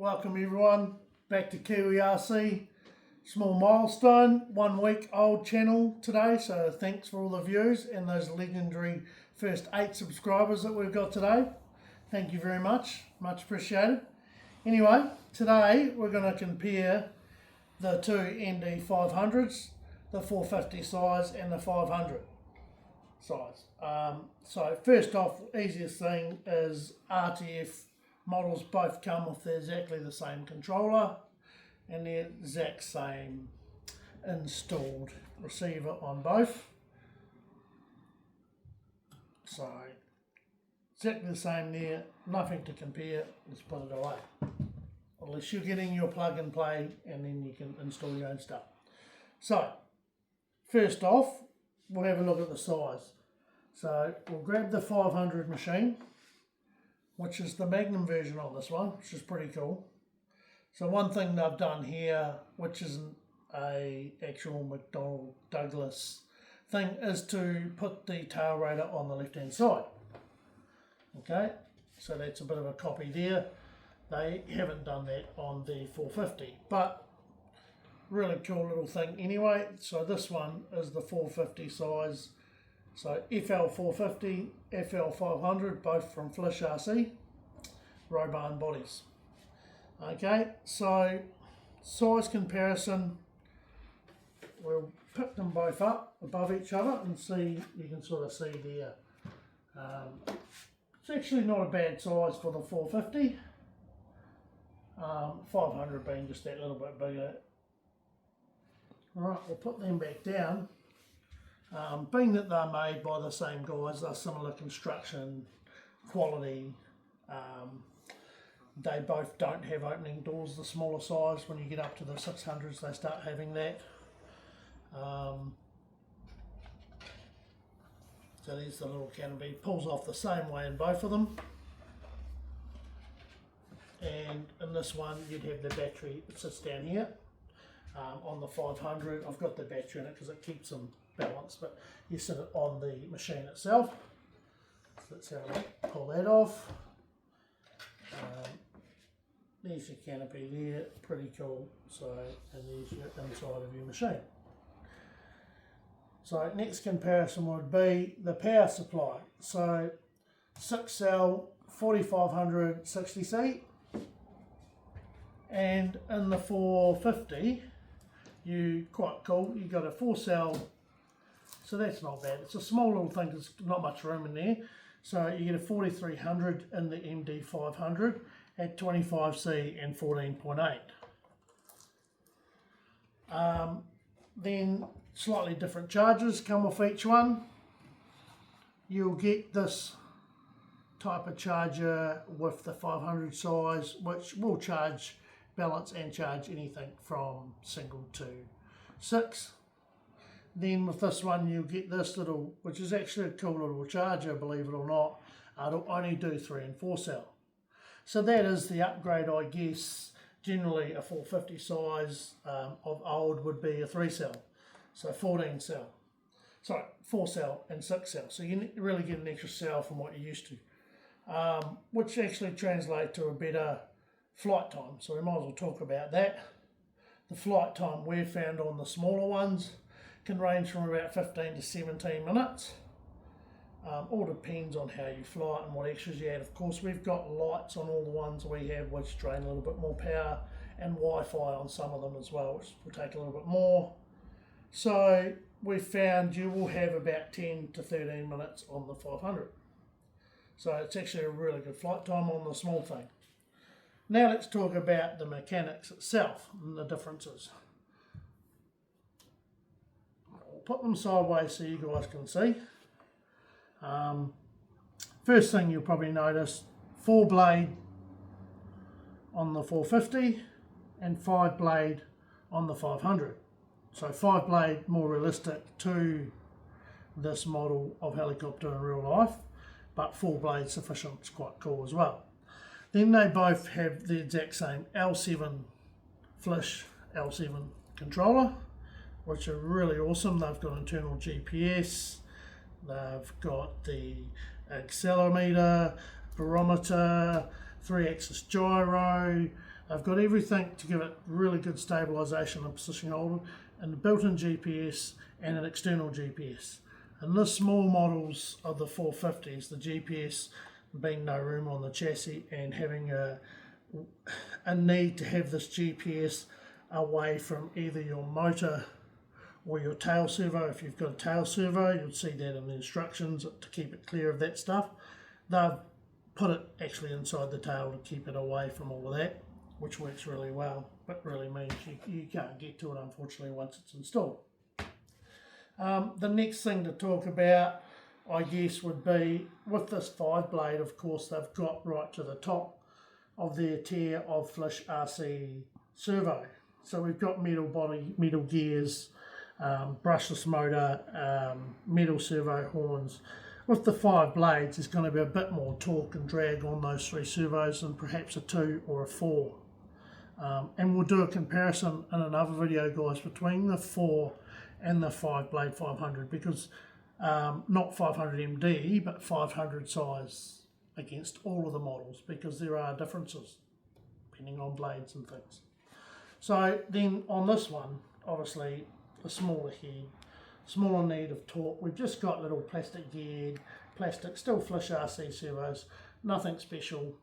welcome everyone back to KiwiRC. Small milestone, 1 week old channel today, so thanks for all the views and those legendary first 8 subscribers that we've got today. Thank you very much appreciated. Anyway, today we're going to compare the two MD500s, the 450 size and the 500 size. So first off, the easiest thing is RTF models both come with exactly the same controller and the exact same installed receiver on both. So exactly the same there, nothing to compare, let's put it away. Unless you're getting your plug and play and then you can install your own stuff. So first off, we'll have a look at the size. So we'll grab the 500 machine, which is the Magnum version of this one, which is pretty cool. So one thing they've done here, which isn't a actual McDonnell Douglas thing, is to put the tail raider on the left hand side. Okay, so that's a bit of a copy there. They haven't done that on the 450, but really cool little thing anyway. So this one is the 450 size. So FL450, FL500, both from FLYSRC, Roban bodies. Okay, so size comparison, we'll pick them both up above each other and see, you can sort of see there. It's actually not a bad size for the 450. 500 being just that little bit bigger. Alright, we'll put them back down. Being that they're made by the same guys, they're similar construction, quality, they both don't have opening doors, the smaller size. When you get up to the 600s they start having that. So there's the little canopy, pulls off the same way in both of them. And in this one you'd have the battery that sits down here. On the 500 I've got the battery in it because it keeps them balanced, but you sit it on the machine itself. So let's have a look, pull that off. There's your canopy there, pretty cool. So, and there's your inside of your machine. So next comparison would be the power supply. So 6 cell 4500 60C, and in the 450 you quite cool, you got a 4 cell, so that's not bad. It's a small little thing, there's not much room in there. So you get a 4300 in the MD500 at 25C and 14.8. Then slightly different chargers come with each one. You'll get this type of charger with the 500 size, which will charge, balance and charge anything from single to 6. Then with this one you'll get this little, which is actually a cool little charger, believe it or not. It'll only do 3 and 4 cell. So that is the upgrade, I guess. Generally a 450 size of old would be a 3 cell. So 14 cell. Sorry, 4 cell and 6 cell. So you really get an extra cell from what you're used to. Which actually translates to a better flight time. So we might as well talk about that. The flight time we've found on the smaller ones can range from about 15 to 17 minutes. All depends on how you fly it and what extras you add. Of course, we've got lights on all the ones we have, which drain a little bit more power, and Wi-Fi on some of them as well, which will take a little bit more. So we've found you will have about 10 to 13 minutes on the 500. So it's actually a really good flight time on the small thing. Now let's talk about the mechanics itself and the differences. I'll put them sideways so you guys can see. First thing you'll probably notice, 4 blade on the 450 and 5 blade on the 500. So 5 blade more realistic to this model of helicopter in real life, but 4 blade sufficient is quite cool as well. Then they both have the exact same L7 Flish L7 controller, which are really awesome. They've got internal GPS, they've got the accelerometer, barometer, 3-axis gyro, They've got everything to give it really good stabilisation and position holding, and a built-in GPS and an external GPS. And the small models of the 450s, the GPS being no room on the chassis and having a need to have this GPS away from either your motor or your tail servo. If you've got a tail servo, you'll see that in the instructions to keep it clear of that stuff. They've put it actually inside the tail to keep it away from all of that, which works really well, but really means you can't get to it, unfortunately, once it's installed. The next thing to talk about, I guess, would be with this 5-blade. Of course, they've got right to the top of their tier of FLYSRC servo. So we've got metal body, metal gears, brushless motor, metal servo horns. With the 5 blades, there's going to be a bit more torque and drag on those 3 servos than perhaps a 2 or a 4. And we'll do a comparison in another video, guys, between the 4 and the 5-blade 500, because not 500 MD, but 500 size against all of the models, because there are differences depending on blades and things. So then on this one, obviously a smaller head, smaller need of torque. We've just got little plastic geared, still FLYSRC servos, nothing special.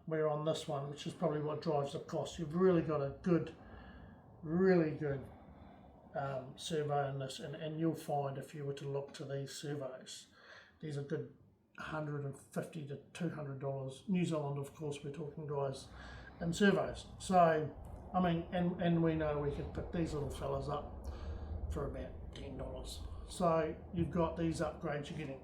We're on this one, which is probably what drives the cost. You've really got a good, really good servo in this, and you'll find if you were to look to these servos, these are good $150 to $200. New Zealand, of course, we're talking, guys, in servos. So, I mean, and we know we can pick these little fellas up for about $10. So you've got these upgrades you're getting.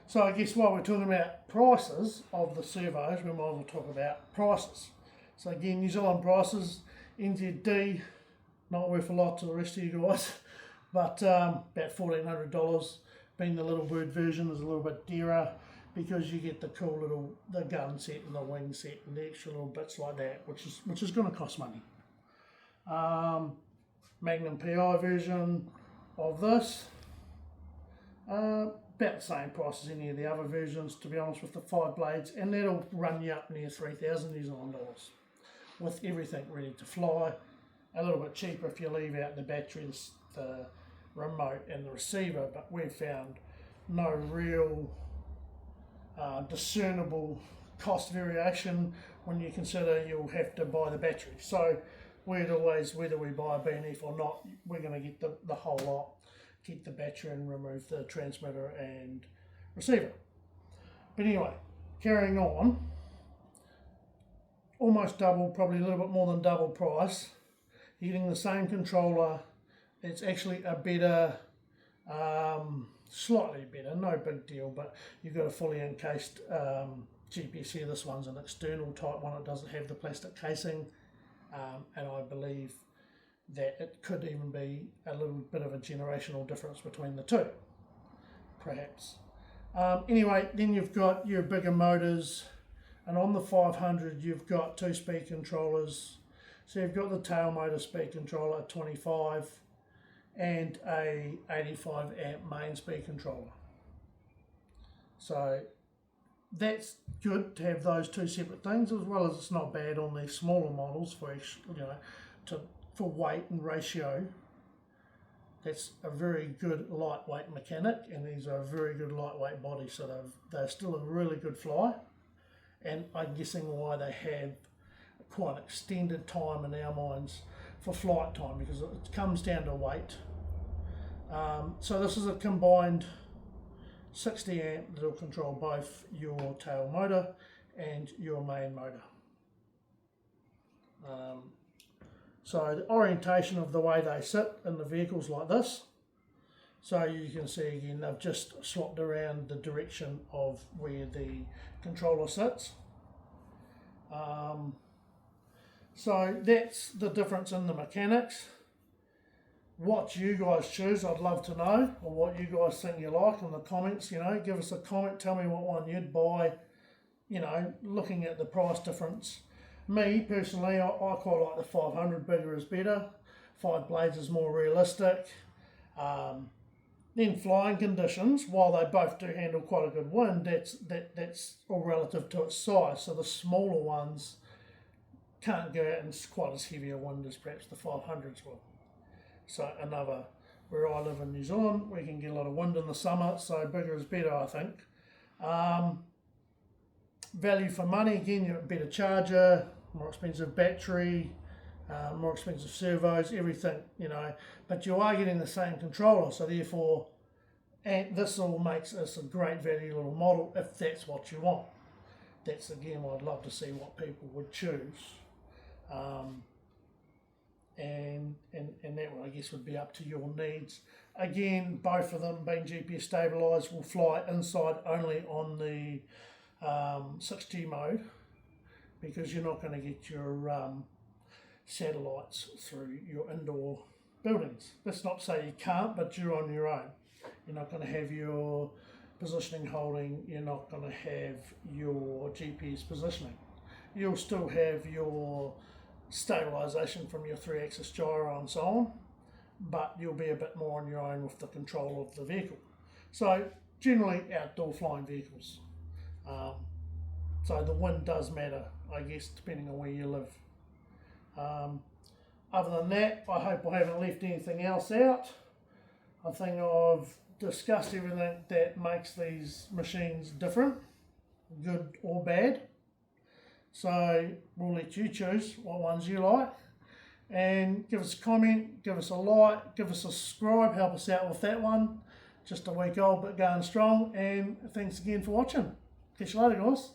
So I guess while we're talking about prices of the servos, we might as well talk about prices. So again, New Zealand prices, NZD, not worth a lot to the rest of you guys, but about $1,400. Being the little bird version is a little bit dearer because you get the cool little, the gun set and the wing set and the extra little bits like that, which is going to cost money. MAGNUM PI version of this, about the same price as any of the other versions, to be honest, with the 5 blades, and that'll run you up near 3,000 New Zealand dollars with everything ready to fly. A little bit cheaper if you leave out the batteries, the remote and the receiver, but we've found no real discernible cost variation when you consider you'll have to buy the battery. So we'd always, whether we buy a BNF or not, we're going to get the whole lot, get the battery and remove the transmitter and receiver. But anyway, carrying on, almost double, probably a little bit more than double price. You're getting the same controller. It's actually a better, slightly better, no big deal, but you've got a fully encased GPS here. This one's an external type one. It doesn't have the plastic casing. And I believe that it could even be a little bit of a generational difference between the two, perhaps. Anyway, then you've got your bigger motors, and on the 500 you've got 2-speed controllers. So you've got the tail motor speed controller at 25 and a 85 amp main speed controller. So that's good to have those 2 separate things, as well as it's not bad on these smaller models for, you know, for weight and ratio. That's a very good lightweight mechanic, and these are a very good lightweight body, so they're still a really good fly. And I'm guessing why they have quite an extended time in our minds for flight time, because it comes down to weight. So this is a combined 60 amp that'll control both your tail motor and your main motor. So the orientation of the way they sit in the vehicles like this, so you can see again they've just swapped around the direction of where the controller sits. So that's the difference in the mechanics. What you guys choose, I'd love to know, or what you guys think you like in the comments. You know, give us a comment, tell me what one you'd buy, you know, looking at the price difference. Me personally, I quite like the 500, bigger is better. 5 blades is more realistic. Then flying conditions, while they both do handle quite a good wind, that's all relative to its size. So the smaller ones can't go out in quite as heavy a wind as perhaps the 500s will. So where I live in New Zealand, we can get a lot of wind in the summer, so bigger is better, I think. Value for money, again, you have a better charger, more expensive battery, more expensive servos, everything, you know, but you are getting the same controller, so therefore, and this all makes this a great value little model if that's what you want. That's again what I'd love to see what people would choose. And that one I guess would be up to your needs. Again, both of them being GPS stabilised will fly inside only on the 6G mode, because you're not going to get your satellites through your indoor buildings. That's not to say you can't, but you're on your own. You're not going to have your positioning holding, you're not going to have your GPS positioning. You'll still have your stabilisation from your 3-axis gyro and so on, but you'll be a bit more on your own with the control of the vehicle. So generally outdoor flying vehicles. So the wind does matter, I guess, depending on where you live. Other than that, I hope I haven't left anything else out. I think I've discussed everything that makes these machines different, good or bad. So we'll let you choose what ones you like, and give us a comment, give us a like, give us a subscribe, help us out with that one. Just a week old but going strong, and thanks again for watching. Catch you later, guys.